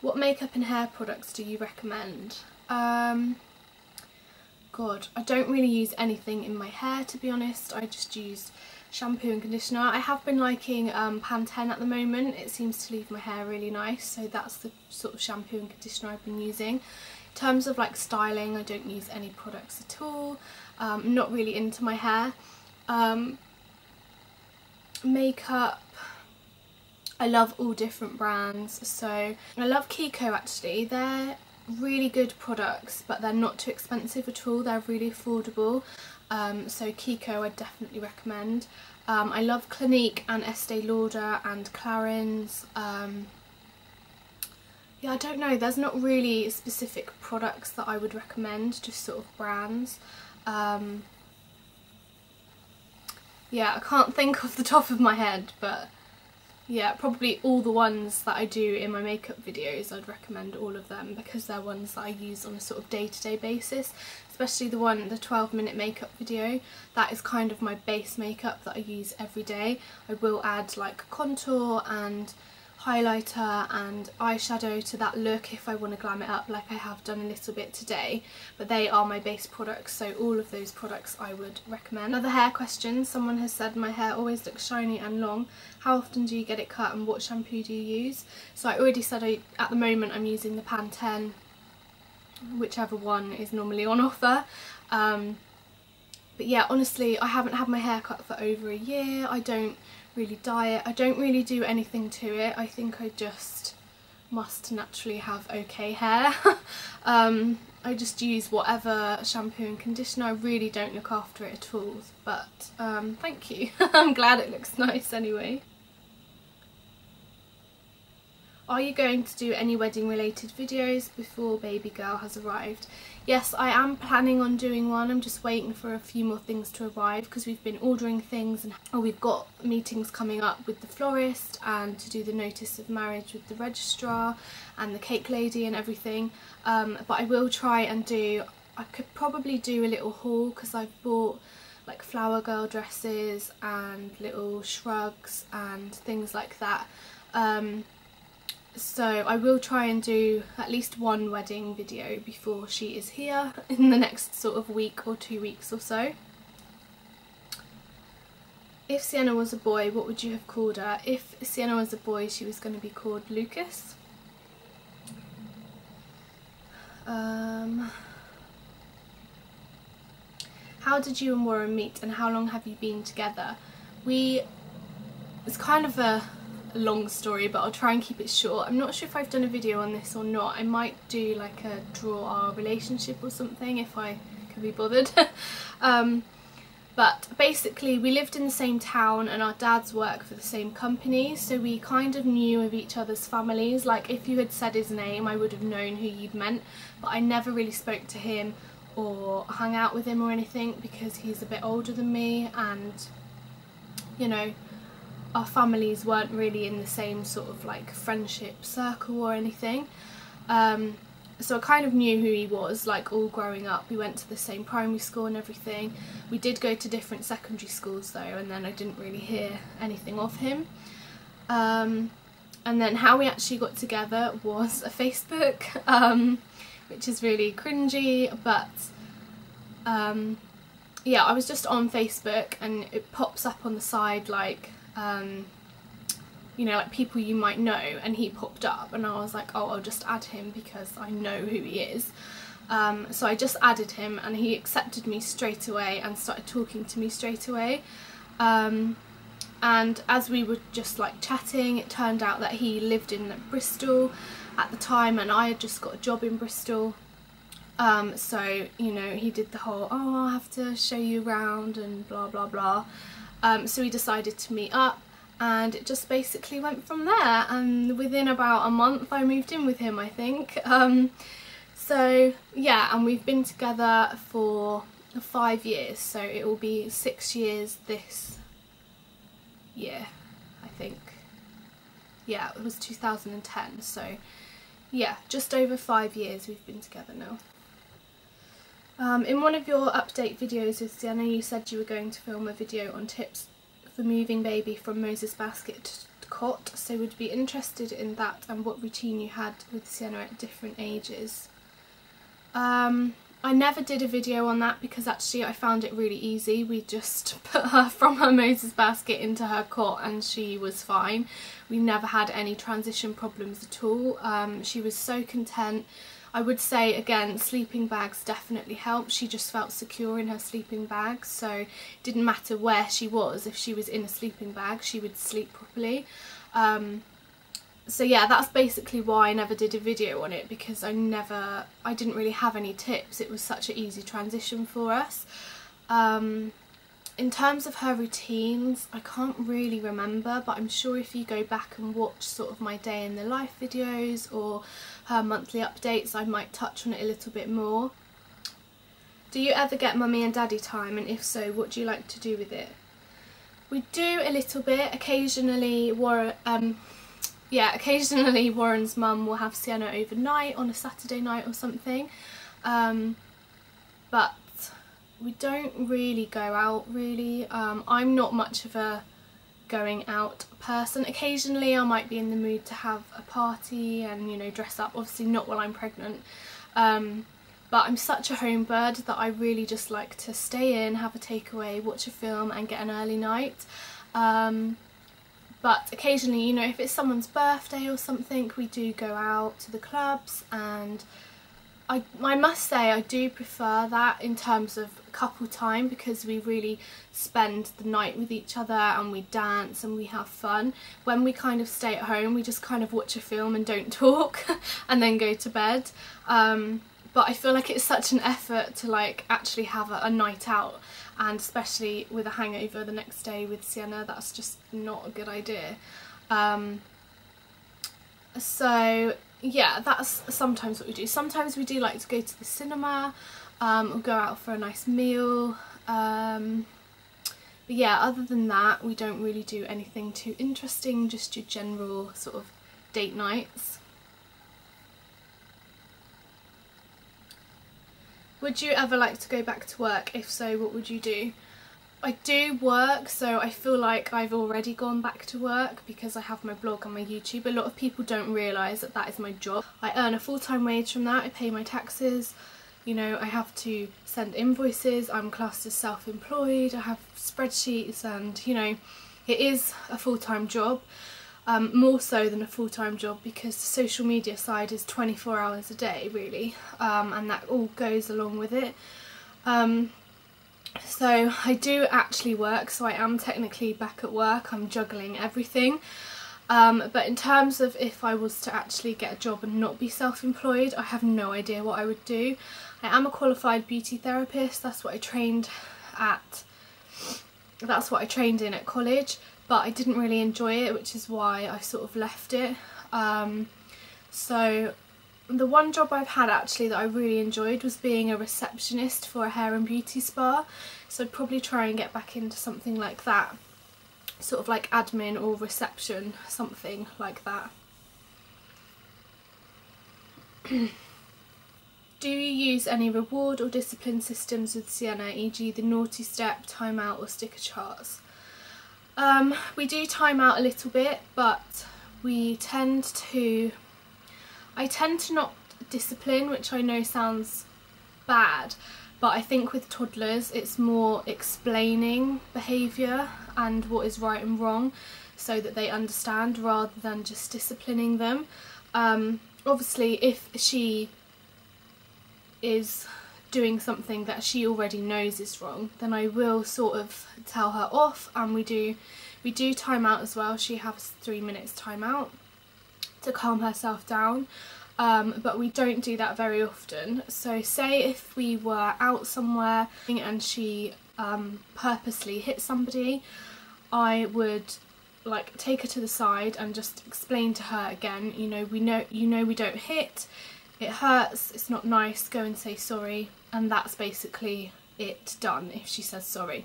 What makeup and hair products do you recommend? God, I don't really use anything in my hair, to be honest. I just use shampoo and conditioner. I have been liking Pantene at the moment. It seems to leave my hair really nice, so that's the sort of shampoo and conditioner I've been using. In terms of like styling, I don't use any products at all. I'm not really into my hair. Makeup, I love all different brands, so I love ROCCO actually. They're really good products, but they're not too expensive at all. They're really affordable, so ROCCO I'd definitely recommend. I love Clinique and Estee Lauder and Clarins. Yeah, I don't know, there's not really specific products that I would recommend, just sort of brands. Yeah, I can't think off the top of my head, but yeah, probably all the ones that I do in my makeup videos, I'd recommend all of them because they're ones that I use on a sort of day-to-day basis, especially the 12-minute makeup video. That is kind of my base makeup that I use every day. I will add like contour and highlighter and eyeshadow to that look if I want to glam it up, like I have done a little bit today, but they are my base products, so all of those products I would recommend. Another hair question, someone has said my hair always looks shiny and long. How often do you get it cut and what shampoo do you use? So I already said at the moment I'm using the Pantene, whichever one is normally on offer. But yeah, honestly, I haven't had my hair cut for over a year. I don't really dye it. I don't really do anything to it. I think I just must naturally have okay hair. I just use whatever shampoo and conditioner. I really don't look after it at all, but thank you. I'm glad it looks nice anyway. Are you going to do any wedding related videos before baby girl has arrived? Yes, I am planning on doing one. I'm just waiting for a few more things to arrive because we've been ordering things and we've got meetings coming up with the florist and to do the notice of marriage with the registrar and the cake lady and everything. But I will try and I could probably do a little haul because I've bought like flower girl dresses and little shrugs and things like that. So I will try and do at least one wedding video before she is here in the next sort of week or 2 weeks or so. If Sienna was a boy, what would you have called her? If Sienna was a boy, she was going to be called Lucas. How did you and Warren meet and how long have you been together? It's kind of a long story, but I'll try and keep it short. I'm not sure if I've done a video on this or not. I might do like a draw our relationship or something if I can be bothered. But basically we lived in the same town and our dads work for the same company, so we kind of knew of each other's families. Like if you had said his name I would have known who you'd meant, but I never really spoke to him or hung out with him or anything because he's a bit older than me, and you know, our families weren't really in the same sort of like friendship circle or anything. So I kind of knew who he was, like all growing up. We went to the same primary school and everything. We did go to different secondary schools though, and then I didn't really hear anything of him. And then how we actually got together was a Facebook, which is really cringy, but yeah, I was just on Facebook and it pops up on the side like you know, like people you might know, and he popped up and I was like, oh, I'll just add him because I know who he is. So I just added him and he accepted me straight away and started talking to me straight away. And as we were just like chatting, it turned out that he lived in Bristol at the time and I had just got a job in Bristol. So, you know, he did the whole, oh, I'll have to show you around and blah blah blah. So we decided to meet up and it just basically went from there, and within about a month I moved in with him, I think. So yeah, and we've been together for 5 years, so it will be 6 years this year, I think. Yeah, it was 2010, so yeah, just over 5 years we've been together now. In one of your update videos with Sienna, you said you were going to film a video on tips for moving baby from Moses basket cot, so would be interested in that and what routine you had with Sienna at different ages. I never did a video on that because actually I found it really easy. We just put her from her Moses basket into her cot and she was fine. We never had any transition problems at all. She was so content. I would say again, sleeping bags definitely helped. She just felt secure in her sleeping bag, so it didn't matter where she was. If she was in a sleeping bag, she would sleep properly. So yeah, that's basically why I never did a video on it, because I didn't really have any tips. It was such an easy transition for us. In terms of her routines, I can't really remember, but I'm sure if you go back and watch sort of my day in the life videos or her monthly updates, I might touch on it a little bit more. Do you ever get mummy and daddy time, and if so, what do you like to do with it? We do a little bit. Occasionally occasionally Warren's mum will have Sienna overnight on a Saturday night or something, but we don't really go out really. I'm not much of a going out person. Occasionally I might be in the mood to have a party and, you know, dress up, obviously not while I'm pregnant, but I'm such a home bird that I really just like to stay in, have a takeaway, watch a film and get an early night. But occasionally, you know, if it's someone's birthday or something, we do go out to the clubs, and I must say I do prefer that in terms of couple time, because we really spend the night with each other and we dance and we have fun. When we kind of stay at home, we just kind of watch a film and don't talk and then go to bed. But I feel like it's such an effort to like actually have a night out, and especially with a hangover the next day with Sienna, that's just not a good idea. So yeah, that's sometimes what we do. Sometimes we do like to go to the cinema, or go out for a nice meal. But yeah, other than that, we don't really do anything too interesting, just your general sort of date nights. Would you ever like to go back to work? If so, what would you do? I do work, so I feel like I've already gone back to work because I have my blog and my YouTube. A lot of people don't realise that that is my job. I earn a full-time wage from that, I pay my taxes, you know, I have to send invoices, I'm classed as self-employed, I have spreadsheets, and you know, it is a full-time job. More so than a full-time job, because the social media side is 24 hours a day really, and that all goes along with it. So I do actually work, so I am technically back at work, I'm juggling everything. But in terms of if I was to actually get a job and not be self-employed, I have no idea what I would do. I am a qualified beauty therapist, that's what I trained in at college, but I didn't really enjoy it, which is why I sort of left it. So the one job I've had actually that I really enjoyed was being a receptionist for a hair and beauty spa, so I'd probably try and get back into something like that, sort of like admin or reception, something like that. Do you use any reward or discipline systems with Sienna, e.g. the naughty step, timeout or sticker charts? We do time out a little bit, but I tend to not discipline, which I know sounds bad, but I think with toddlers it's more explaining behaviour and what is right and wrong so that they understand, rather than just disciplining them. Obviously if she is doing something that she already knows is wrong, then I will sort of tell her off, and we do time out as well. She has 3 minutes time out to calm herself down, but we don't do that very often. So say if we were out somewhere and she purposely hit somebody, I would like take her to the side and just explain to her again, you know we don't hit, it hurts, it's not nice, go and say sorry, and that's basically it, done if she says sorry,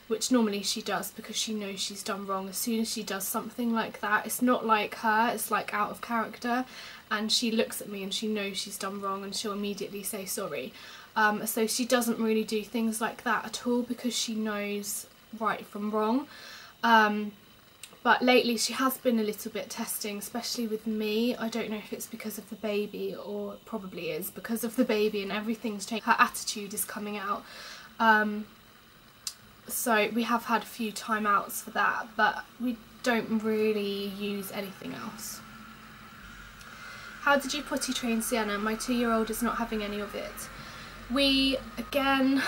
which normally she does because she knows she's done wrong. As soon as she does something like that, it's not like her, it's like out of character, and she looks at me and she knows she's done wrong and she'll immediately say sorry. So she doesn't really do things like that at all because she knows right from wrong. But lately she has been a little bit testing, especially with me. I don't know if it's because of the baby, or it probably is because of the baby, and everything's changed. Her attitude is coming out. So we have had a few timeouts for that, but we don't really use anything else. How did you potty train Sienna? My 2-year-old is not having any of it. We, again,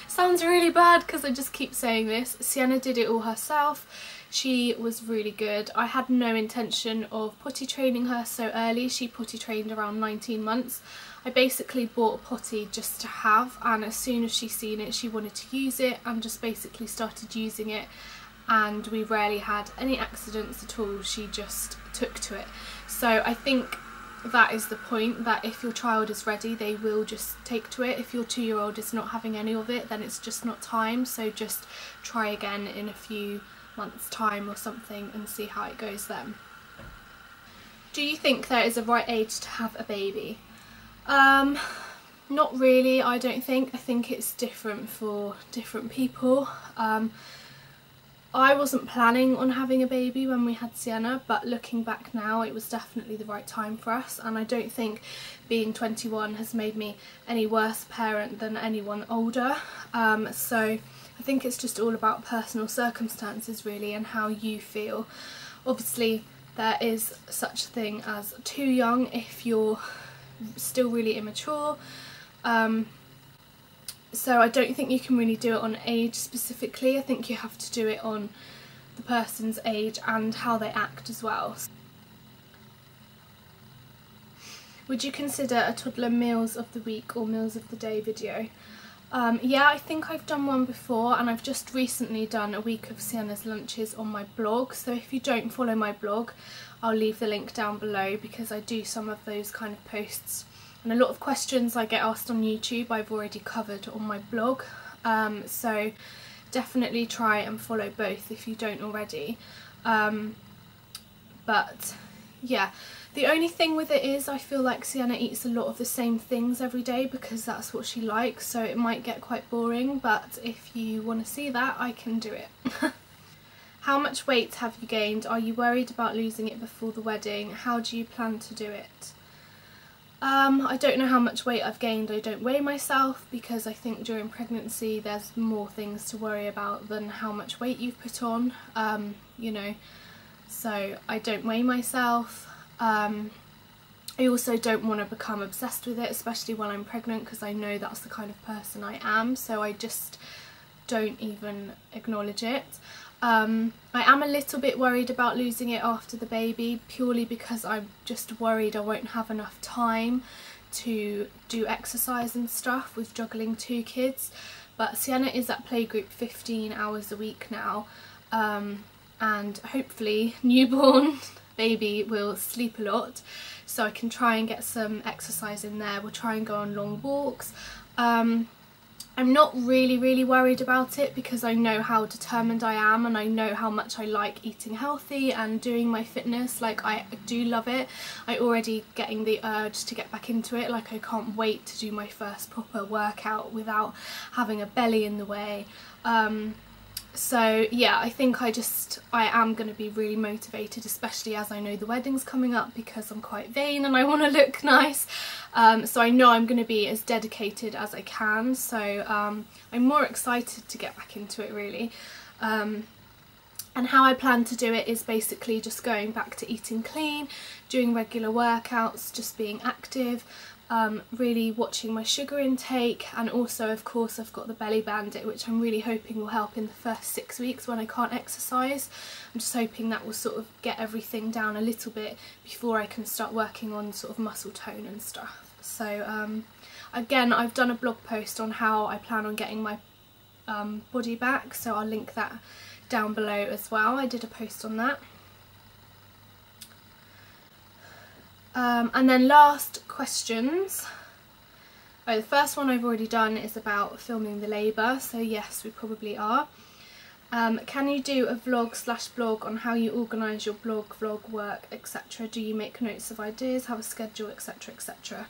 sounds really bad because I just keep saying this, Sienna did it all herself. She was really good. I had no intention of potty training her so early. She potty trained around 19 months. I basically bought a potty just to have, and as soon as she seen it she wanted to use it and just basically started using it, and we rarely had any accidents at all. She just took to it. So I think that is the point, that if your child is ready they will just take to it. If your 2-year-old is not having any of it, then it's just not time. So just try again in a few months time or something and see how it goes then. Do you think there is a right age to have a baby? Not really, I don't think. I think it's different for different people. I wasn't planning on having a baby when we had Sienna, but looking back now it was definitely the right time for us, and I don't think being 21 has made me any worse parent than anyone older. So I think it's just all about personal circumstances really, and how you feel. Obviously there is such a thing as too young if you're still really immature. So I don't think you can really do it on age specifically. I think you have to do it on the person's age and how they act as well. Would you consider a toddler meals of the week or meals of the day video? Yeah, I think I've done one before, and I've just recently done a week of Sienna's lunches on my blog. So if you don't follow my blog, I'll leave the link down below, because I do some of those kind of posts. And a lot of questions I get asked on YouTube I've already covered on my blog, so definitely try and follow both if you don't already. But yeah, the only thing with it is I feel like Sienna eats a lot of the same things every day because that's what she likes, so it might get quite boring, but if you want to see that I can do it. How much weight have you gained? Are you worried about losing it before the wedding? How do you plan to do it? I don't know how much weight I've gained. I don't weigh myself because I think during pregnancy there's more things to worry about than how much weight you've put on, you know, so I don't weigh myself. I also don't want to become obsessed with it, especially when I'm pregnant, because I know that's the kind of person I am, so I just don't even acknowledge it. I am a little bit worried about losing it after the baby, purely because I'm just worried I won't have enough time to do exercise and stuff with juggling 2 kids. But Sienna is at playgroup 15 hours a week now, and hopefully newborn baby will sleep a lot, so I can try and get some exercise in there. We'll try and go on long walks. I'm not really worried about it because I know how determined I am, and I know how much I like eating healthy and doing my fitness. Like, I do love it. I already getting the urge to get back into it. Like, I can't wait to do my first proper workout without having a belly in the way. So yeah, I think I am going to be really motivated, especially as I know the wedding's coming up, because I'm quite vain and I want to look nice. So I know I'm going to be as dedicated as I can, so I'm more excited to get back into it really. And how I plan to do it is basically just going back to eating clean, doing regular workouts, just being active, really watching my sugar intake, and also of course I've got the belly bandit, which I'm really hoping will help in the first 6 weeks when I can't exercise. I'm just hoping that will sort of get everything down a little bit before I can start working on sort of muscle tone and stuff. So again, I've done a blog post on how I plan on getting my body back, so I'll link that down below as well. I did a post on that. And then last questions. Oh, the first one I've already done is about filming the labour, so yes, we probably are. Can you do a vlog/blog on how you organise your blog, vlog, work, etc.? Do you make notes of ideas, have a schedule, etc, etc?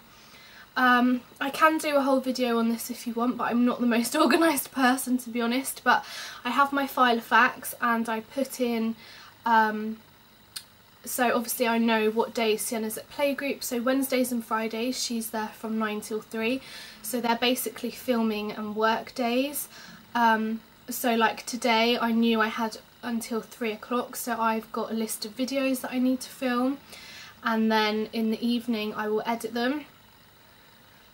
I can do a whole video on this if you want, but I'm not the most organised person, to be honest. But I have my file of facts and I put in So obviously I know what days Sienna's at playgroup, so Wednesdays and Fridays she's there from 9 till 3, so they're basically filming and work days. So like today I knew I had until 3 o'clock, so I've got a list of videos that I need to film, and then in the evening I will edit them.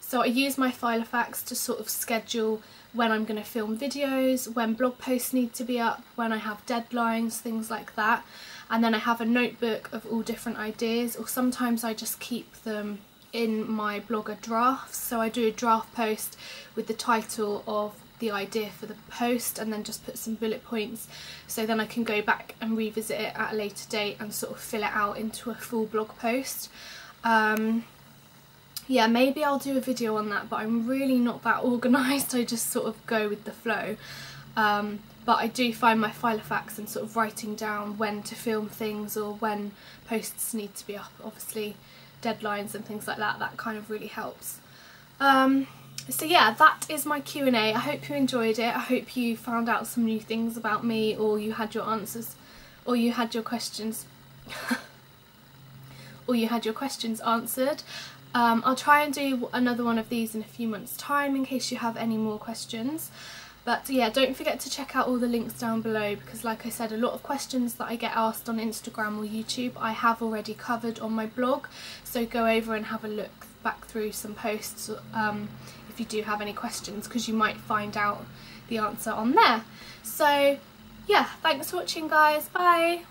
So I use my Filofax to sort of schedule when I'm going to film videos, when blog posts need to be up, when I have deadlines, things like that. And then I have a notebook of all different ideas, or sometimes I just keep them in my blogger drafts. So I do a draft post with the title of the idea for the post and then just put some bullet points, so then I can go back and revisit it at a later date and sort of fill it out into a full blog post. Yeah, maybe I'll do a video on that, but I'm really not that organised. I just sort of go with the flow. But I do find my Filofax and sort of writing down when to film things or when posts need to be up, obviously deadlines and things like that, that kind of really helps. So yeah, that is my Q&A. I hope you enjoyed it. I hope you found out some new things about me, or you had your answers, or you had your questions or you had your questions answered. I'll try and do another one of these in a few months' time in case you have any more questions. But yeah, don't forget to check out all the links down below, because like I said, a lot of questions that I get asked on Instagram or YouTube I have already covered on my blog, so go over and have a look back through some posts if you do have any questions, because you might find out the answer on there. So yeah, thanks for watching guys, bye!